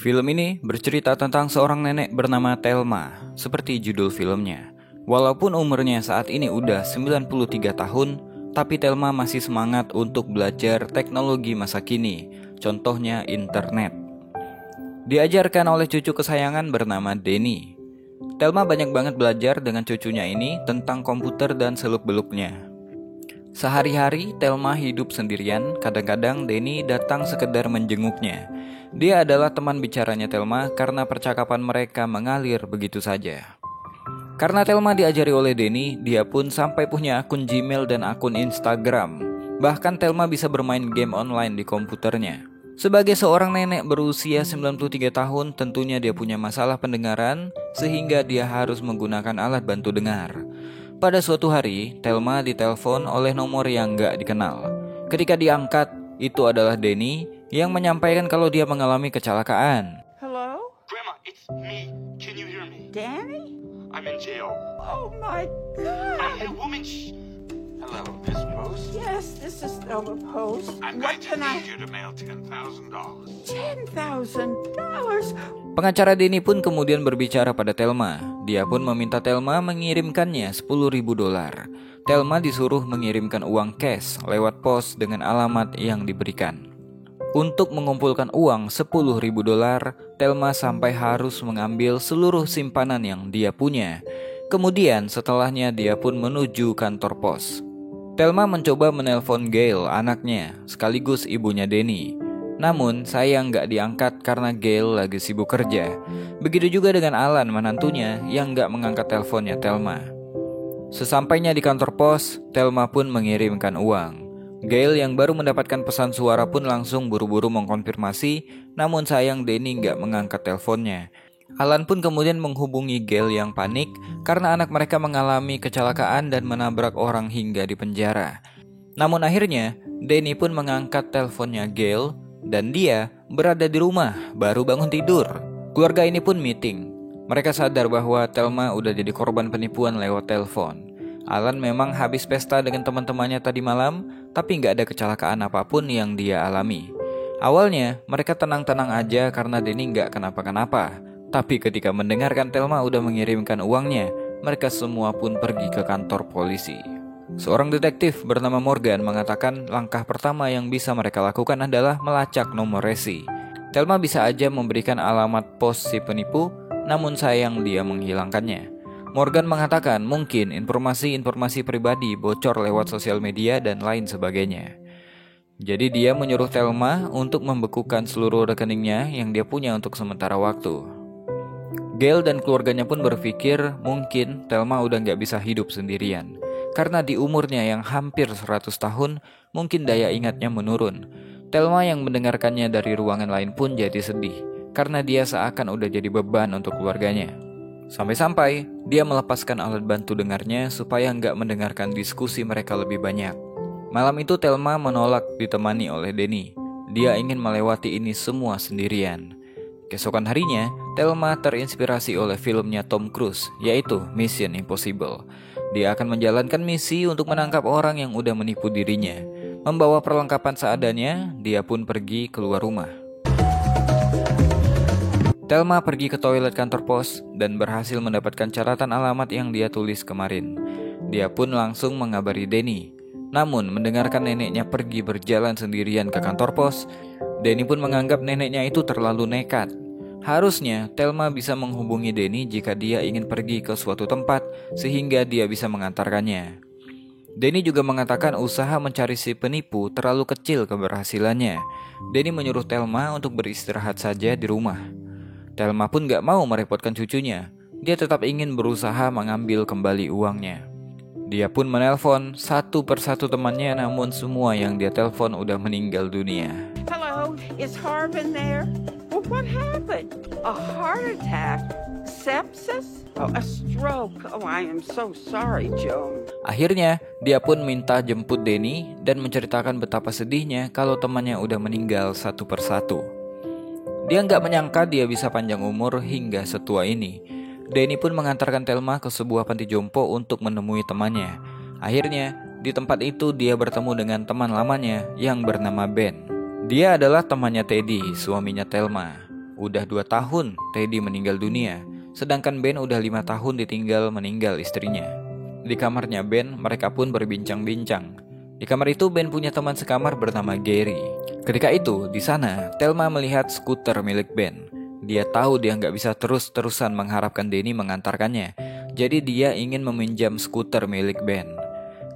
Film ini bercerita tentang seorang nenek bernama Thelma, seperti judul filmnya. Walaupun umurnya saat ini udah 93 tahun, tapi Thelma masih semangat untuk belajar teknologi masa kini, contohnya internet. Diajarkan oleh cucu kesayangan bernama Denny. Thelma banyak banget belajar dengan cucunya ini tentang komputer dan seluk-beluknya. Sehari-hari Thelma hidup sendirian, kadang-kadang Denny datang sekedar menjenguknya. Dia adalah teman bicaranya Thelma karena percakapan mereka mengalir begitu saja. Karena Thelma diajari oleh Denny, dia pun sampai punya akun Gmail dan akun Instagram. Bahkan Thelma bisa bermain game online di komputernya. Sebagai seorang nenek berusia 93 tahun, tentunya dia punya masalah pendengaran sehingga dia harus menggunakan alat bantu dengar. Pada suatu hari, Thelma ditelepon oleh nomor yang gak dikenal. Ketika diangkat, itu adalah Denny yang menyampaikan kalau dia mengalami kecelakaan. Hello? Grandma, it's me. Can you hear me? Danny? I'm in jail. Oh my God! Hey, woman, shh. Hello, Miss Post. Yes, this is Thelma Post. I'm What going to can I... need you to mail $10,000. $10,000? Pengacara Denny pun kemudian berbicara pada Thelma. Dia pun meminta Thelma mengirimkannya $10.000. Thelma disuruh mengirimkan uang cash lewat pos dengan alamat yang diberikan. Untuk mengumpulkan uang $10.000, Thelma sampai harus mengambil seluruh simpanan yang dia punya. Kemudian setelahnya dia pun menuju kantor pos. Thelma mencoba menelpon Gail, anaknya, sekaligus ibunya Denny. Namun sayang gak diangkat karena Gail lagi sibuk kerja. Begitu juga dengan Alan, menantunya, yang gak mengangkat teleponnya Thelma. Sesampainya di kantor pos, Thelma pun mengirimkan uang. Gail yang baru mendapatkan pesan suara pun langsung buru-buru mengkonfirmasi, namun sayang Denny gak mengangkat teleponnya. Alan pun kemudian menghubungi Gail yang panik karena anak mereka mengalami kecelakaan dan menabrak orang hingga di penjara. Namun akhirnya, Denny pun mengangkat teleponnya Gail dan dia berada di rumah, baru bangun tidur. Keluarga ini pun meeting. Mereka sadar bahwa Thelma udah jadi korban penipuan lewat telepon. Alan memang habis pesta dengan teman-temannya tadi malam, tapi gak ada kecelakaan apapun yang dia alami. Awalnya mereka tenang-tenang aja karena Denny gak kenapa-kenapa. Tapi ketika mendengarkan Thelma udah mengirimkan uangnya, mereka semua pun pergi ke kantor polisi. Seorang detektif bernama Morgan mengatakan langkah pertama yang bisa mereka lakukan adalah melacak nomor resi. Thelma bisa aja memberikan alamat pos si penipu, namun sayang dia menghilangkannya. Morgan mengatakan mungkin informasi-informasi pribadi bocor lewat sosial media dan lain sebagainya. Jadi dia menyuruh Thelma untuk membekukan seluruh rekeningnya yang dia punya untuk sementara waktu. Gail dan keluarganya pun berpikir mungkin Thelma udah gak bisa hidup sendirian. Karena di umurnya yang hampir 100 tahun, mungkin daya ingatnya menurun. Thelma yang mendengarkannya dari ruangan lain pun jadi sedih, karena dia seakan udah jadi beban untuk keluarganya. Sampai-sampai, dia melepaskan alat bantu dengarnya supaya nggak mendengarkan diskusi mereka lebih banyak. Malam itu Thelma menolak ditemani oleh Denny. Dia ingin melewati ini semua sendirian. Keesokan harinya, Thelma terinspirasi oleh filmnya Tom Cruise, yaitu Mission Impossible. Dia akan menjalankan misi untuk menangkap orang yang udah menipu dirinya. Membawa perlengkapan seadanya, dia pun pergi keluar rumah. Thelma pergi ke toilet kantor pos dan berhasil mendapatkan catatan alamat yang dia tulis kemarin. Dia pun langsung mengabari Denny. Namun mendengarkan neneknya pergi berjalan sendirian ke kantor pos, Denny pun menganggap neneknya itu terlalu nekat. Harusnya Thelma bisa menghubungi Denny jika dia ingin pergi ke suatu tempat sehingga dia bisa mengantarkannya. Denny juga mengatakan usaha mencari si penipu terlalu kecil keberhasilannya. Denny menyuruh Thelma untuk beristirahat saja di rumah. Thelma pun gak mau merepotkan cucunya. Dia tetap ingin berusaha mengambil kembali uangnya. Dia pun menelpon satu persatu temannya, namun semua yang dia telepon udah meninggal dunia. Hello, is Harvin there? Well, what happened? A heart attack? Sepsis? Oh, a stroke. Oh, I am so sorry, Joan. Akhirnya, dia pun minta jemput Denny dan menceritakan betapa sedihnya kalau temannya udah meninggal satu persatu. Dia nggak menyangka dia bisa panjang umur hingga setua ini. Denny pun mengantarkan Thelma ke sebuah panti jompo untuk menemui temannya. Akhirnya, di tempat itu dia bertemu dengan teman lamanya yang bernama Ben. Dia adalah temannya Teddy, suaminya Thelma. udah 2 tahun Teddy meninggal dunia, sedangkan Ben udah 5 tahun ditinggal meninggal istrinya. Di kamarnya Ben, mereka pun berbincang-bincang. Di kamar itu Ben punya teman sekamar bernama Gary. Ketika itu, di sana, Thelma melihat skuter milik Ben. Dia tahu dia nggak bisa terus-terusan mengharapkan Danny mengantarkannya. Jadi dia ingin meminjam skuter milik Ben.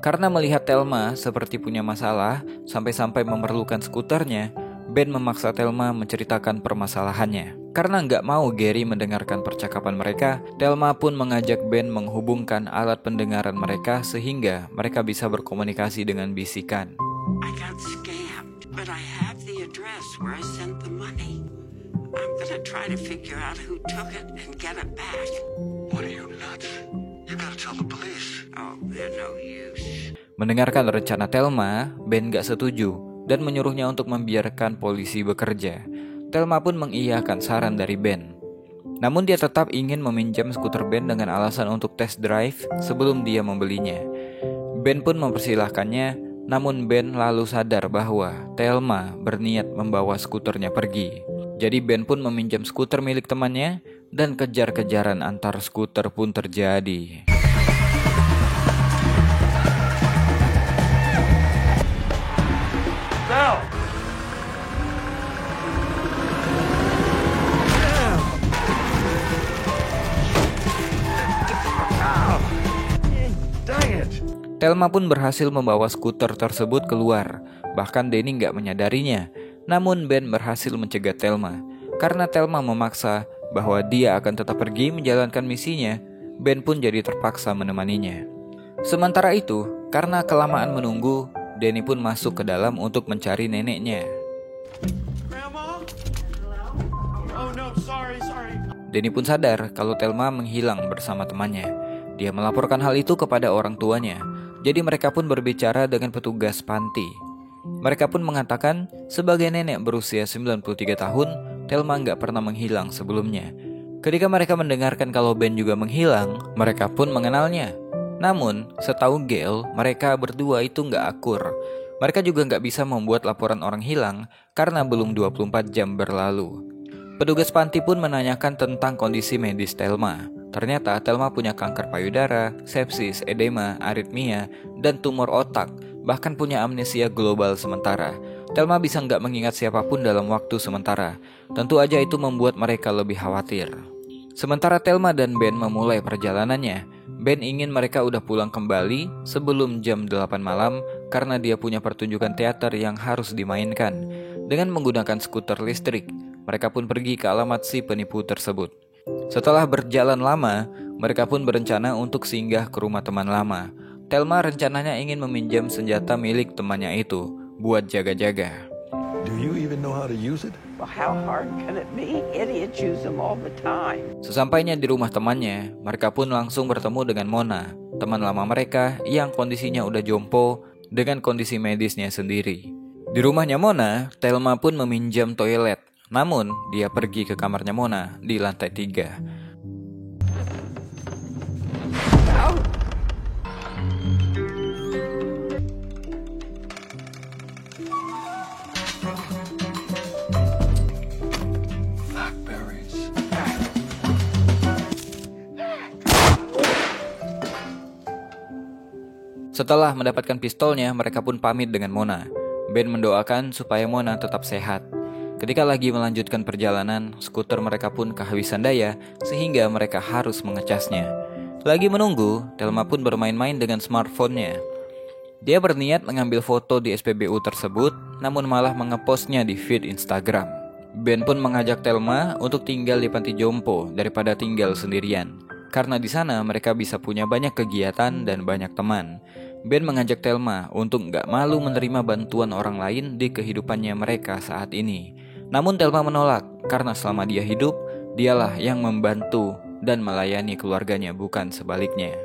Karena melihat Thelma seperti punya masalah sampai-sampai memerlukan skuternya, Ben memaksa Thelma menceritakan permasalahannya. Karena nggak mau Gary mendengarkan percakapan mereka, Thelma pun mengajak Ben menghubungkan alat pendengaran mereka sehingga mereka bisa berkomunikasi dengan bisikan. I got scammed, but I have the address where I sent the money. I'm gonna try to figure out who took it and get it back. What are you, nuts? You gotta tell the police. Oh, they're no use. Mendengarkan rencana Thelma, Ben gak setuju dan menyuruhnya untuk membiarkan polisi bekerja. Thelma pun mengiyakan saran dari Ben. Namun dia tetap ingin meminjam skuter Ben dengan alasan untuk test drive sebelum dia membelinya. Ben pun mempersilahkannya, namun Ben lalu sadar bahwa Thelma berniat membawa skuternya pergi. Jadi Ben pun meminjam skuter milik temannya dan kejar-kejaran antar skuter pun terjadi. Thelma pun berhasil membawa skuter tersebut keluar. Bahkan Danny nggak menyadarinya. Namun Ben berhasil mencegah Thelma. Karena Thelma memaksa bahwa dia akan tetap pergi menjalankan misinya, Ben pun jadi terpaksa menemaninya. Sementara itu, karena kelamaan menunggu, Danny pun masuk ke dalam untuk mencari neneknya. Grandma? Oh no, sorry. Danny pun sadar kalau Thelma menghilang bersama temannya. Dia melaporkan hal itu kepada orang tuanya. Jadi mereka pun berbicara dengan petugas panti. Mereka pun mengatakan sebagai nenek berusia 93 tahun, Thelma nggak pernah menghilang sebelumnya. Ketika mereka mendengarkan kalau Ben juga menghilang, mereka pun mengenalnya. Namun, setahu Gail, mereka berdua itu nggak akur. Mereka juga nggak bisa membuat laporan orang hilang karena belum 24 jam berlalu. Petugas panti pun menanyakan tentang kondisi medis Thelma. Ternyata Thelma punya kanker payudara, sepsis, edema, aritmia, dan tumor otak, bahkan punya amnesia global sementara. Thelma bisa nggak mengingat siapapun dalam waktu sementara. Tentu aja itu membuat mereka lebih khawatir. Sementara Thelma dan Ben memulai perjalanannya, Ben ingin mereka udah pulang kembali sebelum jam 8 malam karena dia punya pertunjukan teater yang harus dimainkan. Dengan menggunakan skuter listrik, mereka pun pergi ke alamat si penipu tersebut. Setelah berjalan lama, mereka pun berencana untuk singgah ke rumah teman lama. Thelma rencananya ingin meminjam senjata milik temannya itu buat jaga-jaga. Do you even know how to use it? Well, how hard can it be? Idiots use them all the time. Sesampainya di rumah temannya, mereka pun langsung bertemu dengan Mona, teman lama mereka yang kondisinya udah jompo dengan kondisi medisnya sendiri. Di rumahnya Mona, Thelma pun meminjam toilet. Namun, dia pergi ke kamarnya Mona di lantai 3. Setelah mendapatkan pistolnya, mereka pun pamit dengan Mona. Ben mendoakan supaya Mona tetap sehat. Ketika lagi melanjutkan perjalanan, skuter mereka pun kehabisan daya sehingga mereka harus mengecasnya. Lagi menunggu, Thelma pun bermain-main dengan smartphone-nya. Dia berniat mengambil foto di SPBU tersebut, namun malah mengepostnya di feed Instagram. Ben pun mengajak Thelma untuk tinggal di panti jompo daripada tinggal sendirian. Karena di sana mereka bisa punya banyak kegiatan dan banyak teman. Ben mengajak Thelma untuk nggak malu menerima bantuan orang lain di kehidupannya mereka saat ini. Namun Thelma menolak karena selama dia hidup, dialah yang membantu dan melayani keluarganya, bukan sebaliknya.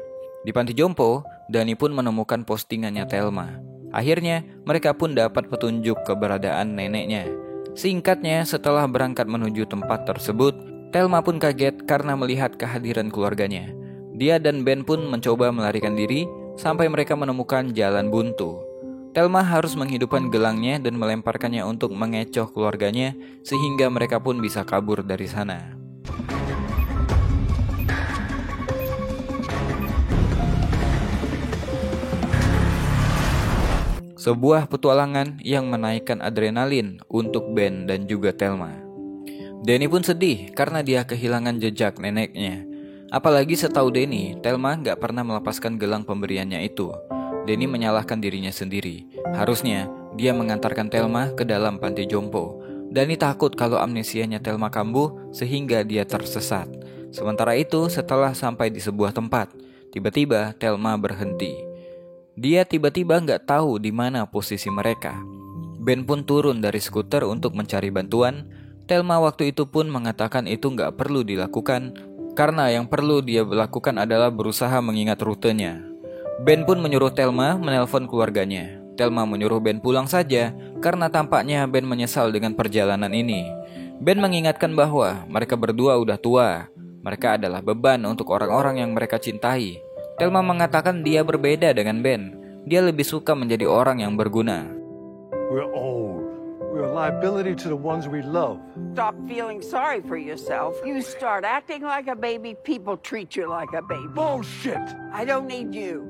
Di panti jompo, Danny pun menemukan postingannya Thelma. Akhirnya, mereka pun dapat petunjuk keberadaan neneknya. Singkatnya, setelah berangkat menuju tempat tersebut, Thelma pun kaget karena melihat kehadiran keluarganya. Dia dan Ben pun mencoba melarikan diri sampai mereka menemukan jalan buntu. Thelma harus menghidupkan gelangnya dan melemparkannya untuk mengecoh keluarganya sehingga mereka pun bisa kabur dari sana. Sebuah petualangan yang menaikkan adrenalin untuk Ben dan juga Thelma. Danny pun sedih karena dia kehilangan jejak neneknya. Apalagi setahu Danny, Thelma gak pernah melepaskan gelang pemberiannya itu. Danny menyalahkan dirinya sendiri. Harusnya dia mengantarkan Thelma ke dalam panti jompo. Danny takut kalau amnesianya Thelma kambuh sehingga dia tersesat. Sementara itu, setelah sampai di sebuah tempat, tiba-tiba Thelma berhenti. Dia tiba-tiba gak tahu di mana posisi mereka. Ben pun turun dari skuter untuk mencari bantuan. Thelma waktu itu pun mengatakan itu gak perlu dilakukan, karena yang perlu dia lakukan adalah berusaha mengingat rutenya. Ben pun menyuruh Thelma menelpon keluarganya. Thelma menyuruh Ben pulang saja, karena tampaknya Ben menyesal dengan perjalanan ini. Ben mengingatkan bahwa mereka berdua udah tua. Mereka adalah beban untuk orang-orang yang mereka cintai. Thelma mengatakan dia berbeda dengan Ben. Dia lebih suka menjadi orang yang berguna. We're old. We're a liability to the ones we love. Stop feeling sorry for yourself. You start acting like a baby, people treat you like a baby. Bullshit! I don't need you.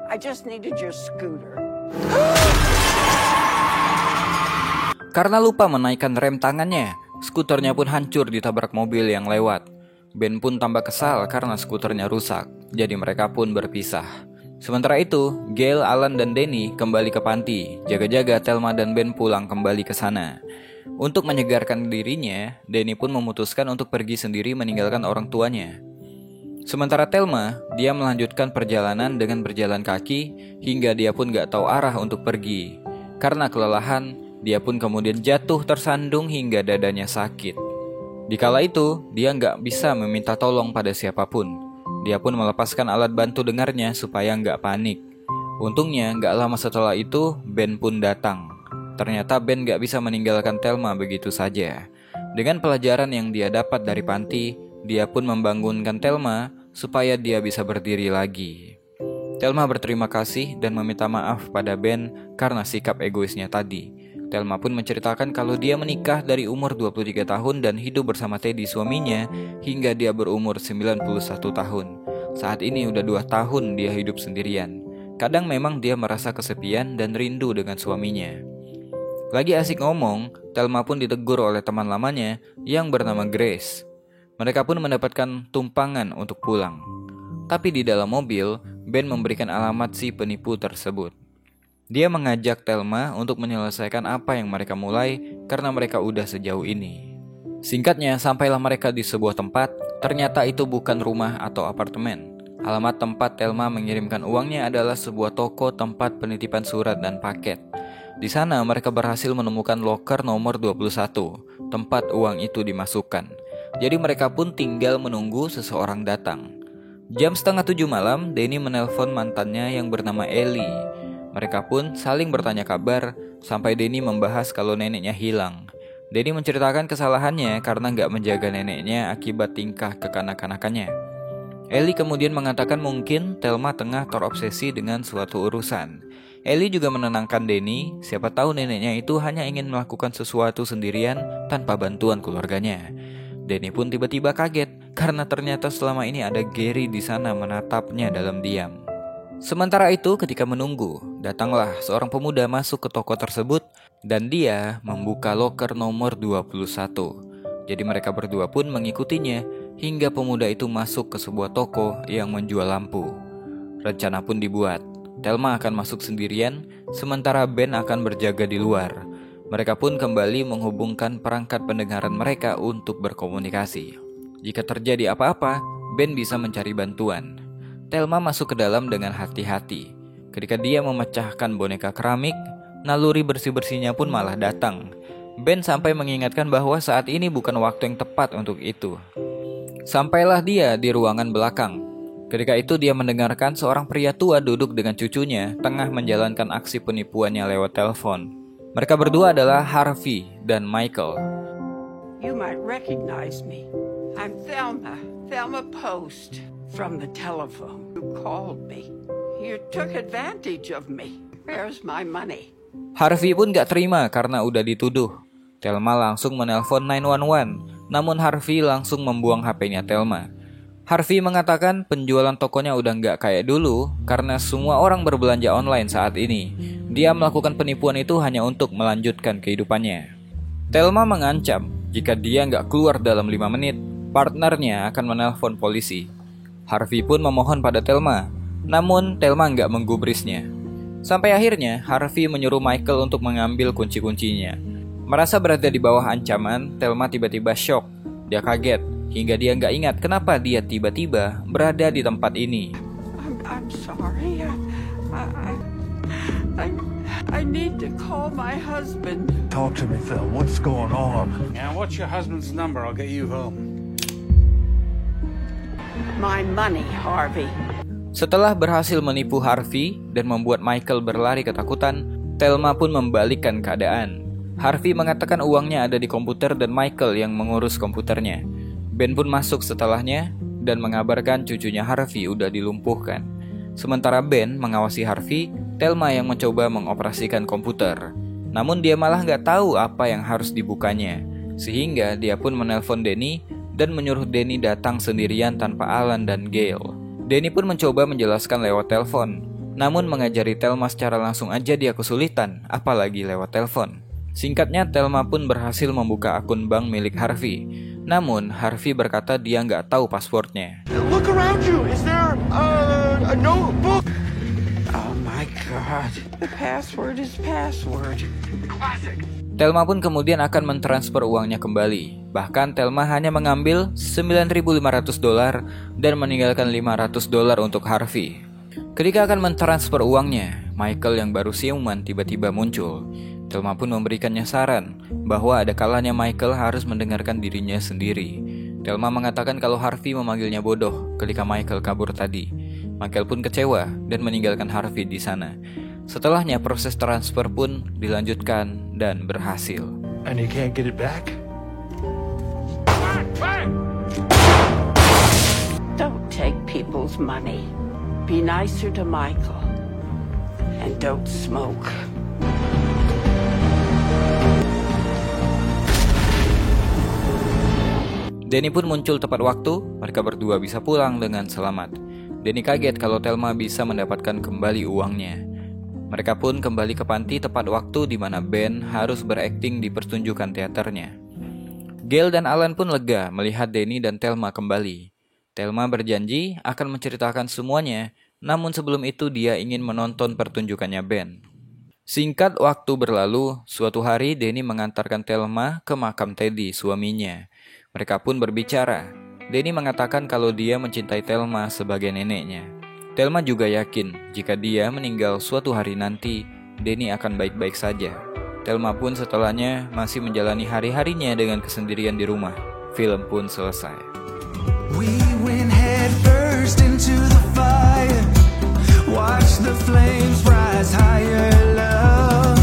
I just needed your scooter. Karena lupa menaikkan rem tangannya, skuternya pun hancur ditabrak mobil yang lewat. Ben pun tambah kesal karena skuternya rusak, jadi mereka pun berpisah. Sementara itu, Gail, Alan, dan Danny kembali ke panti. Jaga-jaga Thelma dan Ben pulang kembali ke sana. Untuk menyegarkan dirinya, Danny pun memutuskan untuk pergi sendiri meninggalkan orang tuanya. Sementara Thelma, dia melanjutkan perjalanan dengan berjalan kaki hingga dia pun gak tahu arah untuk pergi. Karena kelelahan, dia pun kemudian jatuh tersandung hingga dadanya sakit. Dikala itu, dia gak bisa meminta tolong pada siapapun. Dia pun melepaskan alat bantu dengarnya supaya gak panik. Untungnya gak lama setelah itu, Ben pun datang. Ternyata Ben gak bisa meninggalkan Thelma begitu saja. Dengan pelajaran yang dia dapat dari panti, dia pun membangunkan Thelma supaya dia bisa berdiri lagi. Thelma berterima kasih dan meminta maaf pada Ben karena sikap egoisnya tadi. Thelma pun menceritakan kalau dia menikah dari umur 23 tahun dan hidup bersama Teddy suaminya hingga dia berumur 91 tahun. Saat ini udah 2 tahun dia hidup sendirian. Kadang memang dia merasa kesepian dan rindu dengan suaminya. Lagi asik ngomong, Thelma pun ditegur oleh teman lamanya yang bernama Grace. Mereka pun mendapatkan tumpangan untuk pulang. Tapi di dalam mobil, Ben memberikan alamat si penipu tersebut. Dia mengajak Thelma untuk menyelesaikan apa yang mereka mulai karena mereka udah sejauh ini. Singkatnya, sampailah mereka di sebuah tempat. Ternyata itu bukan rumah atau apartemen. Alamat tempat Thelma mengirimkan uangnya adalah sebuah toko tempat penitipan surat dan paket. Di sana mereka berhasil menemukan loker nomor 21, tempat uang itu dimasukkan. Jadi mereka pun tinggal menunggu seseorang datang. Jam 6:30 malam, Danny menelpon mantannya yang bernama Ellie. Mereka pun saling bertanya kabar sampai Danny membahas kalau neneknya hilang. Danny menceritakan kesalahannya karena gak menjaga neneknya akibat tingkah kekanak-kanakannya. Ellie kemudian mengatakan mungkin Thelma tengah terobsesi dengan suatu urusan. Ellie juga menenangkan Danny, siapa tahu neneknya itu hanya ingin melakukan sesuatu sendirian tanpa bantuan keluarganya. Danny pun tiba-tiba kaget karena ternyata selama ini ada Gary di sana menatapnya dalam diam. Sementara itu ketika menunggu, datanglah seorang pemuda masuk ke toko tersebut dan dia membuka loker nomor 21. Jadi mereka berdua pun mengikutinya hingga pemuda itu masuk ke sebuah toko yang menjual lampu. Rencana pun dibuat. Thelma akan masuk sendirian, sementara Ben akan berjaga di luar. Mereka pun kembali menghubungkan perangkat pendengaran mereka untuk berkomunikasi. Jika terjadi apa-apa, Ben bisa mencari bantuan. Thelma masuk ke dalam dengan hati-hati. Ketika dia memecahkan boneka keramik, naluri bersih-bersihnya pun malah datang. Ben sampai mengingatkan bahwa saat ini bukan waktu yang tepat untuk itu. Sampailah dia di ruangan belakang. Ketika itu dia mendengarkan seorang pria tua duduk dengan cucunya tengah menjalankan aksi penipuannya lewat telepon. Mereka berdua adalah Harvey dan Michael. You might recognize me. I'm Thelma Post from the telephone. You called me. You took advantage of me. Where's my money? Harvey pun gak terima karena udah dituduh. Thelma langsung menelpon 911, namun Harvey langsung membuang HP-nya Thelma. Harvey mengatakan penjualan tokonya udah gak kayak dulu karena semua orang berbelanja online saat ini. Dia melakukan penipuan itu hanya untuk melanjutkan kehidupannya. Thelma mengancam jika dia gak keluar dalam 5 menit, partnernya akan menelpon polisi. Harvey pun memohon pada Thelma, namun Thelma gak menggubrisnya. Sampai akhirnya Harvey menyuruh Michael untuk mengambil kunci-kuncinya. Merasa berada di bawah ancaman, Thelma tiba-tiba shock. Dia kaget hingga dia nggak ingat kenapa dia tiba-tiba berada di tempat ini. I'm sorry. I need to call my husband. Talk to me, Phil. What's going on? Now, what's your husband's number? I'll get you home. My money, Harvey. Setelah berhasil menipu Harvey dan membuat Michael berlari ketakutan, Thelma pun membalikkan keadaan. Harvey mengatakan uangnya ada di komputer dan Michael yang mengurus komputernya. Ben pun masuk setelahnya dan mengabarkan cucunya Harvey udah dilumpuhkan. Sementara Ben mengawasi Harvey, Thelma yang mencoba mengoperasikan komputer. Namun dia malah nggak tahu apa yang harus dibukanya. Sehingga dia pun menelpon Danny dan menyuruh Danny datang sendirian tanpa Alan dan Gail. Danny pun mencoba menjelaskan lewat telepon. Namun mengajari Thelma secara langsung aja dia kesulitan, apalagi lewat telepon. Singkatnya, Thelma pun berhasil membuka akun bank milik Harvey. Namun, Harvey berkata dia nggak tahu passwordnya. Look around you. Is there a notebook? Oh my God. The password is password. Classic. Thelma pun kemudian akan mentransfer uangnya kembali. Bahkan Thelma hanya mengambil $9.500 dan meninggalkan $500 untuk Harvey. Ketika akan mentransfer uangnya, Michael yang baru siuman tiba-tiba muncul. Thelma pun memberikannya saran bahwa ada kalanya Michael harus mendengarkan dirinya sendiri. Thelma mengatakan kalau Harvey memanggilnya bodoh ketika Michael kabur tadi. Michael pun kecewa dan meninggalkan Harvey di sana. Setelahnya proses transfer pun dilanjutkan dan berhasil. And you can't get it back? Don't take people's money. Be nicer to Michael. And don't smoke. Danny pun muncul tepat waktu, mereka berdua bisa pulang dengan selamat. Danny kaget kalau Thelma bisa mendapatkan kembali uangnya. Mereka pun kembali ke panti tepat waktu di mana Ben harus berakting di pertunjukan teaternya. Gail dan Alan pun lega melihat Danny dan Thelma kembali. Thelma berjanji akan menceritakan semuanya, namun sebelum itu dia ingin menonton pertunjukannya Ben. Singkat waktu berlalu, suatu hari Danny mengantarkan Thelma ke makam Teddy, suaminya. Mereka pun berbicara. Danny mengatakan kalau dia mencintai Thelma sebagai neneknya. Thelma juga yakin jika dia meninggal suatu hari nanti, Danny akan baik-baik saja. Thelma pun setelahnya masih menjalani hari-harinya dengan kesendirian di rumah. Film pun selesai. We went head first into the fire. Watch the flames rise higher, love.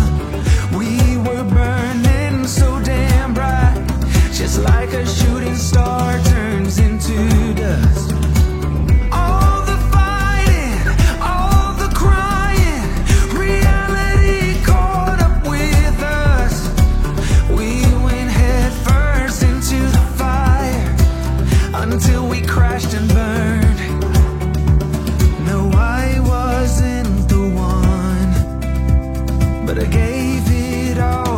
We were burning so damn bright. Just like a shooting star turns into dust. All the fighting, all the crying, reality caught up with us. We went head first into the fire until we crashed and burned. No, I wasn't the one, but I gave it all.